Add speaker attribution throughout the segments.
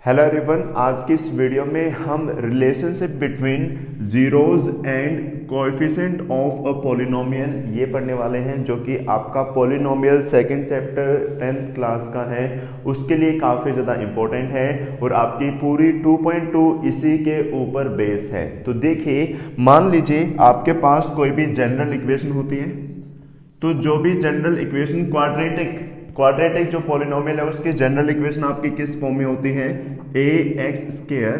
Speaker 1: Hello everyone, आज की इस वीडियो में हम relationship between zeros and coefficient of a polynomial ये पढ़ने वाले हैं, जो कि आपका polynomial second chapter 10th class का है। उसके लिए काफ़ी ज़्यादा इम्पोर्टेंट है और आपकी पूरी 2.2 इसी के ऊपर बेस है। तो देखिए, मान लीजिए आपके पास कोई भी जनरल इक्वेशन होती है, तो जो भी जनरल इक्वेशन क्वाड्रेटिक जो पॉलिनोमियल है उसकी जनरल इक्वेशन आपकी किस फॉर्म में होती है? A x square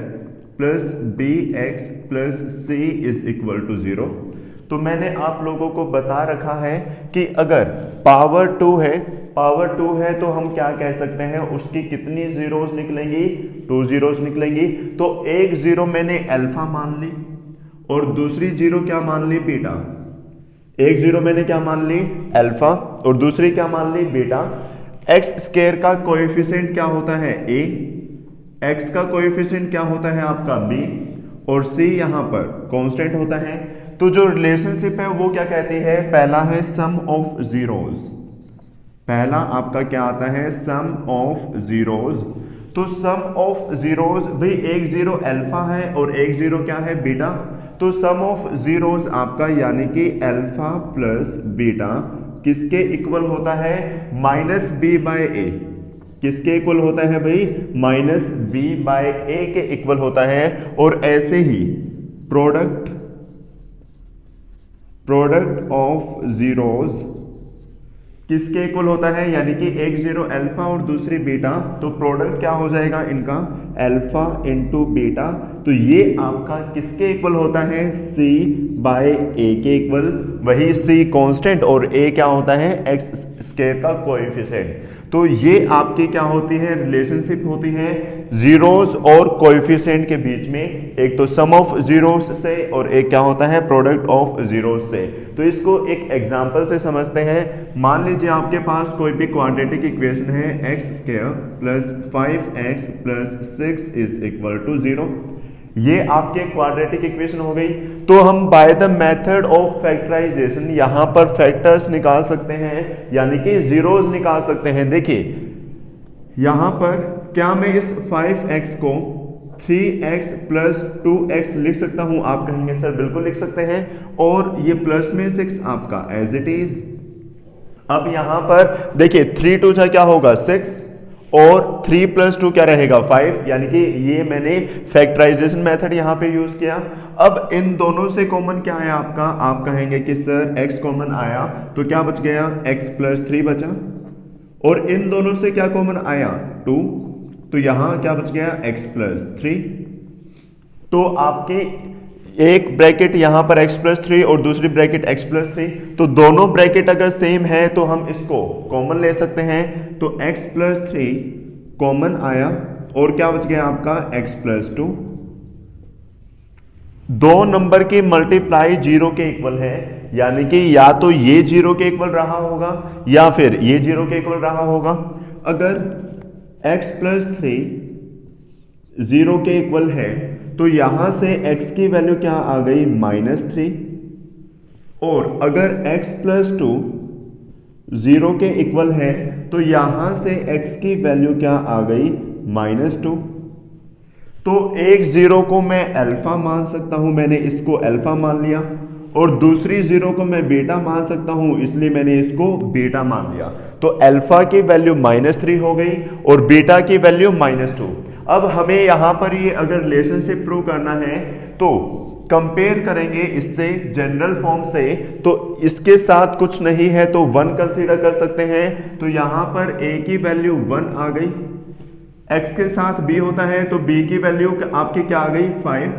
Speaker 1: plus b x plus c is equal to 0। तो मैंने आप लोगों को बता रखा है कि अगर पावर 2 है तो हम क्या कह सकते हैं, उसकी कितनी जीरोज निकलेंगी? 2 जीरोज निकलेंगी। तो एक जीरो मैंने अल्फा मान ली और दूसरी जीरो क्या मान ली? बीटा। एक जीरो मैंने क्या मान ली? अल्फा, और दूसरी क्या मान ली? बीटा। एक्स स्क्वायर का कोएफिशिएंट क्या होता है? ए। एक्स का कोएफिशिएंट क्या होता है आपका? बी। और सी यहां पर कांस्टेंट होता है। तो जो रिलेशनशिप है वो क्या कहती है? पहला है सम ऑफ जीरोज। पहला आपका क्या आता है? Sum of zeros. तो सम ऑफ जीरोज भाई, एक जीरो अल्फा है और एक जीरो क्या है? बीटा। तो सम ऑफ जीरोज आपका यानी कि अल्फा प्लस बीटा किसके इक्वल होता है? माइनस बी बाय ए। किसके इक्वल होता है भाई? माइनस बी बाय ए के इक्वल होता है। और ऐसे ही प्रोडक्ट ऑफ जीरोज किसके इक्वल होता है? यानी कि एक जीरो अल्फा और दूसरी बीटा, तो प्रोडक्ट क्या हो जाएगा इनका? Alpha into beta. तो ये आपका किसके इक्वल होता है? सी बाय ए के इक्वल। वही सी कांस्टेंट और ए क्या होता है? एक्स स्क्वायर का कोएफिशिएंट। तो ये आपकी क्या होती है? रिलेशनशिप होती है जीरोस और कोएफिशिएंट के बीच में। एक तो सम ऑफ जीरोस से और एक क्या होता है? प्रोडक्ट ऑफ जीरोस से। तो इसको एक एग्जांपल से समझते हैं। मान लीजिए आपके पास कोई भी क्वाड्रेटिक इक्वेशन है, x square plus 5x plus 6 is equal to 0। ये आपके क्वाड्रेटिक इक्वेशन हो गई। तो हम by the method of factorisation यहां पर फैक्टर्स निकाल सकते हैं, यानी कि जीरोज निकाल सकते हैं। देखिए यहां पर क्या मैं इस 5x को 3x प्लस 2x लिख सकता हूं? आप कहेंगे सर बिल्कुल लिख सकते हैं। और ये प्लस में 6 आपका एज इट इज। अब यहां पर देखिए 3 2 क्या होगा? 6 और 3 प्लस 2 क्या रहेगा? 5। यानी कि ये मैंने फैक्टराइजेशन मेथड यहां पे यूज किया। अब इन दोनों से कॉमन क्या है आपका? आप कहेंगे कि सर x कॉमन आया तो क्या बच गया? x प्लस 3 बचा। और इन दोनों से क्या कॉमन आया? 2। तो यहां क्या बच गया? x plus 3। तो आपकी एक ब्रैकेट यहां पर x प्लस 3 और दूसरी ब्रैकेट x प्लस 3, तो दोनों ब्रैकेट अगर सेम है तो हम इसको कॉमन ले सकते हैं। तो x प्लस 3 कॉमन आया और क्या बच गया आपका? x plus 2। दो नंबर की मल्टीप्लाई जीरो के इक्वल है, यानी कि या तो ये जीरो के इक्वल रहा होगा या फिर ये जीरो के इक्वल रहा होगा। अगर x प्लस 3 जीरो के इक्वल है तो यहां से x की वैल्यू क्या आ गई? -3। और अगर x प्लस 2 जीरो के इक्वल है तो यहां से x की वैल्यू क्या आ गई? -2। तो एक जीरो को मैं अल्फा मान सकता हूं, मैंने इसको अल्फा मान लिया। और दूसरी जीरो को मैं बीटा मान सकता हूं, इसलिए मैंने इसको बीटा मान लिया। तो अल्फा की वैल्यू -3 हो गई और बीटा की वैल्यू -2। अब हमें यहां पर ये अगर रिलेशनशिप प्रूव करना है तो कंपेयर करेंगे इससे जनरल फॉर्म से। तो इसके साथ कुछ नहीं है तो 1 कंसीडर कर सकते हैं। तो यहां पर a की वैल्यू 1 आ गई। x के साथ b होता है तो b की वैल्यू आपकी क्या आ गई? 5।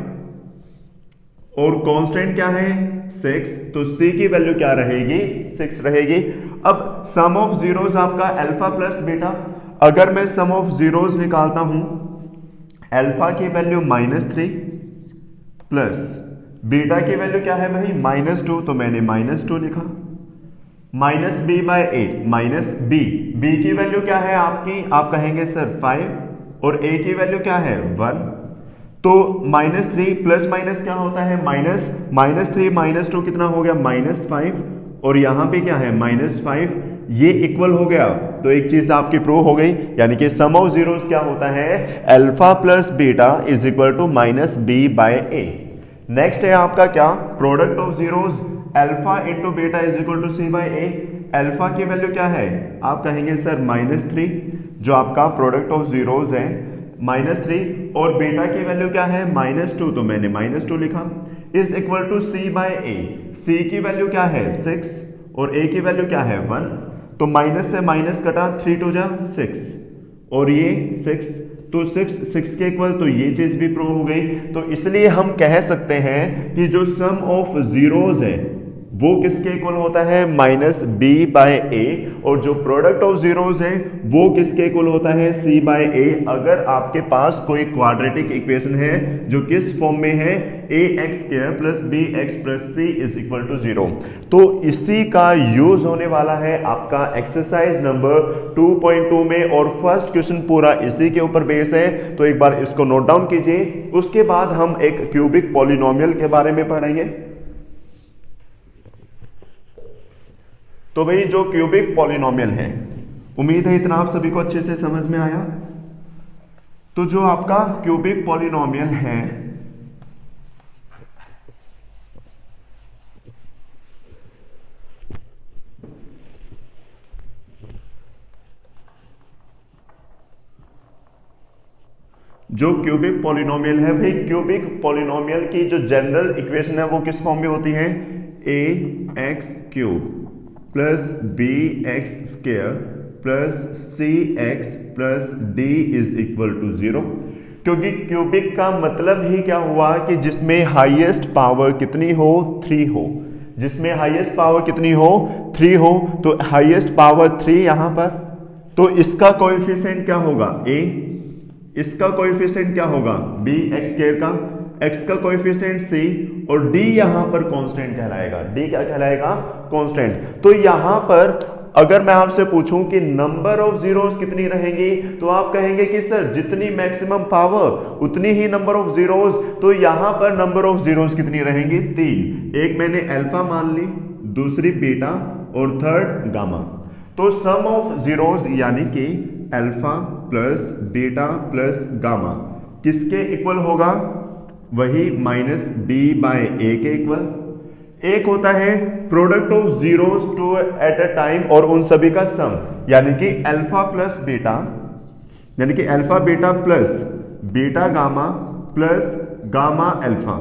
Speaker 1: और कांस्टेंट क्या है? 6। तो c की वैल्यू क्या रहेगी? 6 रहेगी। अब सम ऑफ जीरोज आपका अल्फा प्लस बीटा। अगर मैं सम ऑफ जीरोज निकालता हूं, अल्फा की वैल्यू -3 प्लस बीटा की वैल्यू क्या है भाई? -2। तो मैंने -2 लिखा। Minus b by A minus B. B की वैल्यू क्या है आपकी? आप कहेंगे सर 5 और ए की वैल्यू क्या है? 1। तो -3 प्लस माइनस क्या होता है? -3 -2 कितना हो गया? -5। और यहां पे क्या है? -5। ये इक्वल हो गया तो एक चीज आपकी प्रूव हो गई, यानी कि सम ऑफ जीरोस क्या होता है, alpha plus beta is equal to minus b by a. Next है आपका क्या, product of zeros alpha into beta is equal to C by a. Alpha की वैल्यू क्या है, आप कहेंगे सर -3, जो आपका प्रोडक्ट ऑफ जीरोस है -3, और बीटा की वैल्यू क्या है -2, तो मैंने -2 लिखा, is equal to C by A. C की वैल्यू क्या है 6 और ए की वैल्यू क्या है 1, तो माइनस से माइनस कटा, 3 2 जा 6 और ये 6, तो 6 के इक्वल, तो ये चीज भी प्रूव हो गई। तो इसलिए हम कह सकते हैं कि जो सम ऑफ जीरोस है वो किसके इक्वल होता है, माइनस बी बाय ए, और जो प्रोडक्ट ऑफ जीरोस है वो किसके इक्वल होता है, सी बाय ए। अगर आपके पास कोई क्वाड्रेटिक इक्वेशन है जो किस फॉर्म में है, a x square plus b x plus c is equal to 0, तो इसी का यूज होने वाला है आपका एक्सरसाइज नंबर 2.2 में, और फर्स्ट क्वेश्चन पूरा इसी के ऊपर बेस है। तो एक बार इसको नोट डाउन कीजिए, उसके बाद हम एक क्यूबिक पॉलिनोमियल के बारे में पढ़ेंगे। तो भाई जो क्यूबिक पॉलिनोमियल है, उम्मीद है इतना आप सभी को अच्छे से समझ में आया। तो जो आपका क्यूबिक पॉलिनोमियल है, जो क्यूबिक पॉलिनोमियल है भाई, क्यूबिक पॉलिनोमियल की जो जनरल इक्वेशन है वो किस फॉर्म में होती है, a x cube plus b x square plus c x plus d is equal to 0। क्योंकि क्यूबिक का मतलब ही क्या हुआ कि जिसमें हाईएस्ट पावर कितनी हो, 3 हो, जिसमें हाईएस्ट पावर कितनी हो, 3 हो, तो हाईएस्ट पावर 3 यहां पर, तो इसका कोएफिशिएंट क्या होगा, a, इसका कोएफिशिएंट क्या होगा, b एक्स स्क्वायर का, x का कोएफिशिएंट c, और d यहां पर कांस्टेंट कहलाएगा। d क्या कहलाएगा, कांस्टेंट। तो यहां पर अगर मैं आपसे पूछूं कि नंबर ऑफ जीरोस कितनी रहेंगी, तो आप कहेंगे कि सर जितनी मैक्सिमम पावर उतनी ही नंबर ऑफ जीरोस, तो यहां पर नंबर ऑफ जीरोस कितनी रहेंगी, 3। एक मैंने अल्फा मान ली, दूसरी बीटा और थर्ड गामा। तो सम ऑफ जीरोस यानी कि alpha plus beta plus gamma किसके इक्वल होगा, वही माइनस बी बाय ए के इक्वल। एक होता है product of zeros two at a time और उन सभी का सम, यानी कि अल्फा प्लस बीटा, यानी कि alpha beta plus beta gamma plus gamma alpha,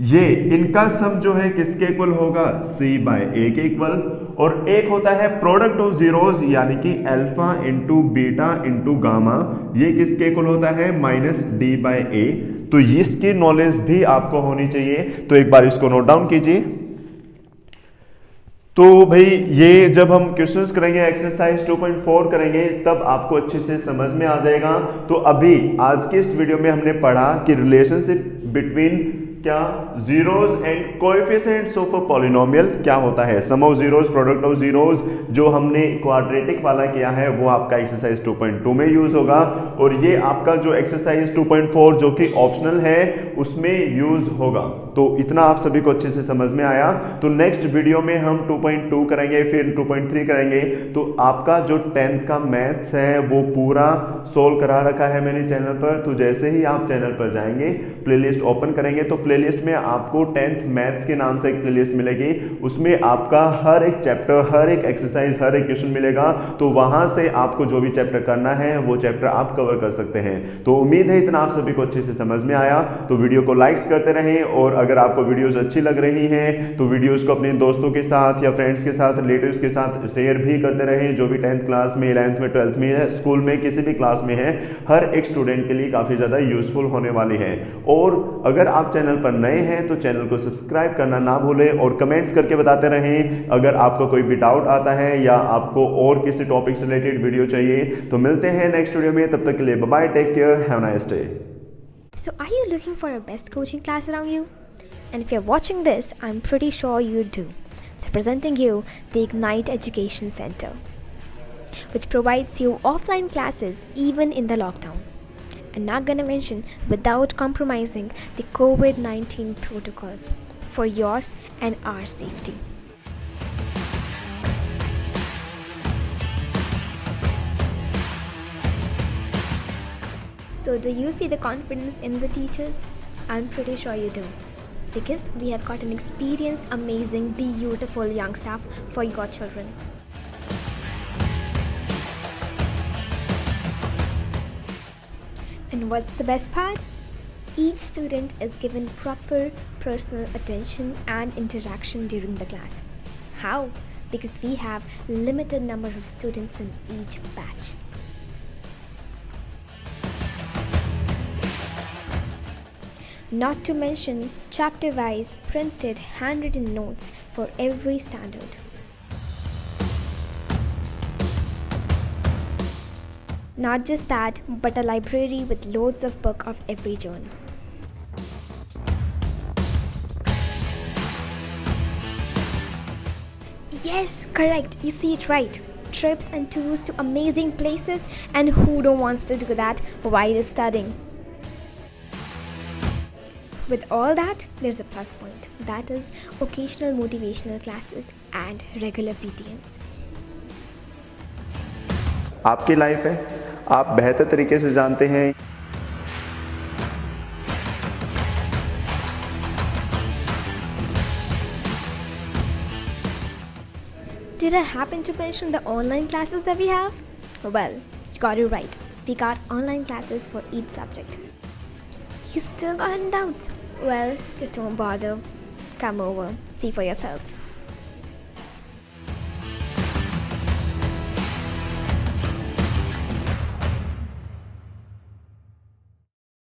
Speaker 1: ये इनका सम जो है किसके इक्वल होगा, सी बाय ए के इक्वल। और एक होता है प्रोडक्ट ऑफ जीरोस, यानी कि alpha into beta into gamma, ये किसके इक्वल होता है, माइनस डी बाय ए। तो इसकी नॉलेज भी आपको होनी चाहिए, तो एक बार इसको नोट डाउन कीजिए। तो भाई ये जब हम क्वेश्चंस करेंगे, एक्सरसाइज 2.4 करेंगे, तब आपको अच्छे से समझ में आ जाएगा। तो अभी आज के इस वीडियो में हमने पढ़ा कि रिलेशनशिप बिटवीन क्या, zeros and coefficients of a polynomial क्या होता है, sum of zeros, product of zeros, जो हमने क्वाड्रेटिक वाला किया है वो आपका एक्सरसाइज 2.2 में यूज होगा। और ये आपका जो एक्सरसाइज 2.4 जो कि ऑप्शनल है उसमें यूज होगा। तो इतना आप सभी को अच्छे से समझ में आया। तो नेक्स्ट वीडियो में हम 2.2 करेंगे, फिर 2.3 करेंगे। तो आपका जो 10th का मैथ्स है वो पूरा सोल्व करा रखा है मैंने चैनल पर। तो जैसे ही आप चैनल पर जाएंगे, प्लेलिस्ट ओपन करेंगे, तो प्लेलिस्ट में आपको 10th मैथ्स के नाम से एक प्लेलिस्ट मिलेगी। उसमें आपका हर एक चैप्टर, हर एक एक्सरसाइज, हर एक क्वेश्चन मिलेगा। तो वहां से आपको जो भी चैप्टर करना है वो चैप्टर आप कवर कर सकते हैं। तो उम्मीद है इतना आप सभी को अच्छे से समझ में आया। तो वीडियो को लाइक्स करते रहें, और अगर आपको वीडियोस अच्छी लग रही हैं तो वीडियोस को अपने दोस्तों के साथ या फ्रेंड्स के साथ, रिलेटिव्स के साथ शेयर भी करते रहें। जो भी 10th क्लास में, 11th में, 12th में, स्कूल में, किसी भी क्लास में है, हर एक स्टूडेंट के लिए काफ़ी ज़्यादा यूजफुल होने वाली है। और अगर आप चैनल पर नए हैं तो चैनल को सब्सक्राइब करना ना भूलें, और कमेंट्स करके बताते रहें अगर आपको कोई भी डाउट आता है या आपको और किसी टॉपिक से रिलेटेड वीडियो चाहिए। तो मिलते हैं नेक्स्ट वीडियो में, तब तक के लिए bye bye, take care, have a nice day.
Speaker 2: So are you looking for a best coaching class around you? And if you're watching this, I'm pretty sure you do. So presenting you the Ignite Education Center, which provides you offline classes even in the lockdown. And not gonna mention without compromising the COVID-19 protocols for yours and our safety. So, do you see the confidence in the teachers? I'm pretty sure you do. Because we have got an experienced, amazing, beautiful young staff for your children. And what's the best part? Each student is given proper personal attention and interaction during the class. How? Because we have limited number of students in each batch. Not to mention chapter-wise printed handwritten notes for every standard. Not just that, but a library with loads of books of every genre. Yes, correct. You see it right. Trips and tours to amazing places, and who don't wants to do that while studying? With all that, there's a plus point. That is occasional motivational classes and regular PTMs.
Speaker 1: आपकी life है, आप बेहतर तरीके से जानते हैं।
Speaker 2: Did I happen to mention the online classes that we have? Well, you got it right. We got online classes for each subject. You still got any doubts? Well, just don't bother. Come over, see for yourself.